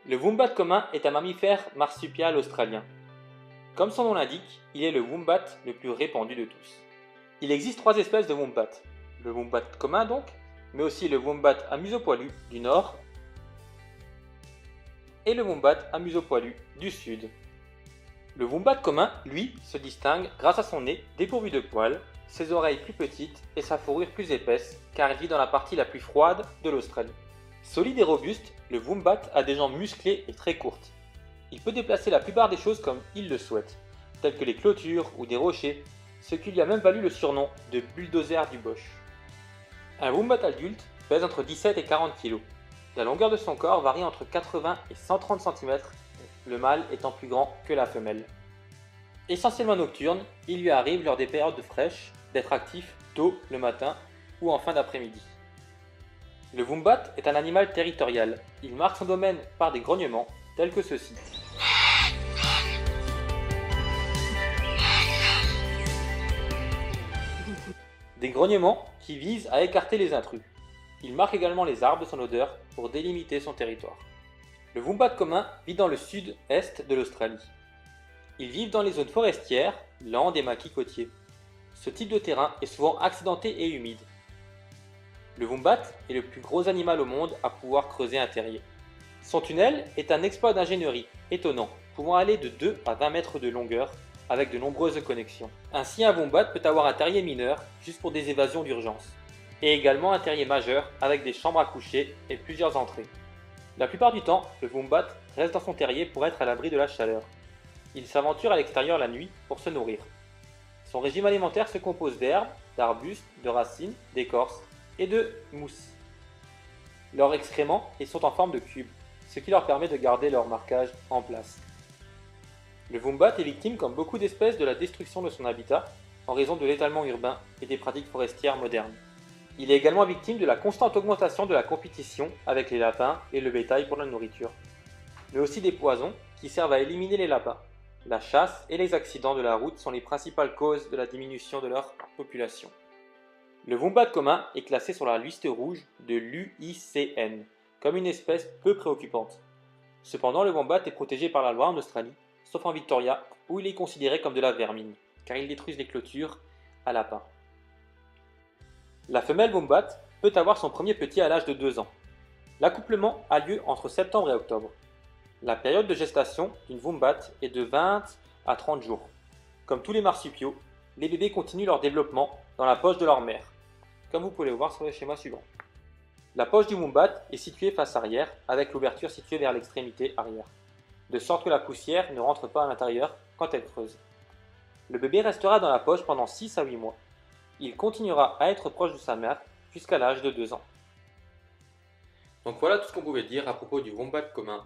Le wombat commun est un mammifère marsupial australien. Comme son nom l'indique, il est le wombat le plus répandu de tous. Il existe trois espèces de wombat. Le wombat commun donc, mais aussi le wombat à museau poilu du nord et le wombat à museau poilu du sud. Le wombat commun, lui, se distingue grâce à son nez dépourvu de poils, ses oreilles plus petites et sa fourrure plus épaisse, car il vit dans la partie la plus froide de l'Australie. Solide et robuste, le wombat a des jambes musclées et très courtes. Il peut déplacer la plupart des choses comme il le souhaite, telles que les clôtures ou des rochers, ce qui lui a même valu le surnom de bulldozer du Bosch. Un wombat adulte pèse entre 17 et 40 kg. La longueur de son corps varie entre 80 et 130 cm, le mâle étant plus grand que la femelle. Essentiellement nocturne, il lui arrive lors des périodes fraîches d'être actif tôt le matin ou en fin d'après-midi. Le wombat est un animal territorial. Il marque son domaine par des grognements tels que ceux-ci. Des grognements qui visent à écarter les intrus. Il marque également les arbres de son odeur pour délimiter son territoire. Le wombat commun vit dans le sud-est de l'Australie. Ils vivent dans les zones forestières, landes et maquis côtiers. Ce type de terrain est souvent accidenté et humide. Le wombat est le plus gros animal au monde à pouvoir creuser un terrier. Son tunnel est un exploit d'ingénierie étonnant, pouvant aller de 2 à 20 mètres de longueur avec de nombreuses connexions. Ainsi, un wombat peut avoir un terrier mineur juste pour des évasions d'urgence, et également un terrier majeur avec des chambres à coucher et plusieurs entrées. La plupart du temps, le wombat reste dans son terrier pour être à l'abri de la chaleur. Il s'aventure à l'extérieur la nuit pour se nourrir. Son régime alimentaire se compose d'herbes, d'arbustes, de racines, d'écorces et de mousse. Leurs excréments sont en forme de cube, ce qui leur permet de garder leur marquage en place. Le wombat est victime, comme beaucoup d'espèces, de la destruction de son habitat en raison de l'étalement urbain et des pratiques forestières modernes. Il est également victime de la constante augmentation de la compétition avec les lapins et le bétail pour la nourriture, mais aussi des poisons qui servent à éliminer les lapins. La chasse et les accidents de la route sont les principales causes de la diminution de leur population. Le wombat commun est classé sur la liste rouge de l'UICN, comme une espèce peu préoccupante. Cependant, le wombat est protégé par la loi en Australie, sauf en Victoria, où il est considéré comme de la vermine, car il détruit les clôtures à lapins. La femelle wombat peut avoir son premier petit à l'âge de 2 ans. L'accouplement a lieu entre septembre et octobre. La période de gestation d'une wombat est de 20 à 30 jours. Comme tous les marsupiaux, les bébés continuent leur développement dans la poche de leur mère, comme vous pouvez le voir sur le schéma suivant. La poche du wombat est située face arrière, avec l'ouverture située vers l'extrémité arrière, de sorte que la poussière ne rentre pas à l'intérieur quand elle creuse. Le bébé restera dans la poche pendant 6 à 8 mois. Il continuera à être proche de sa mère jusqu'à l'âge de 2 ans. Donc voilà tout ce qu'on pouvait dire à propos du wombat commun.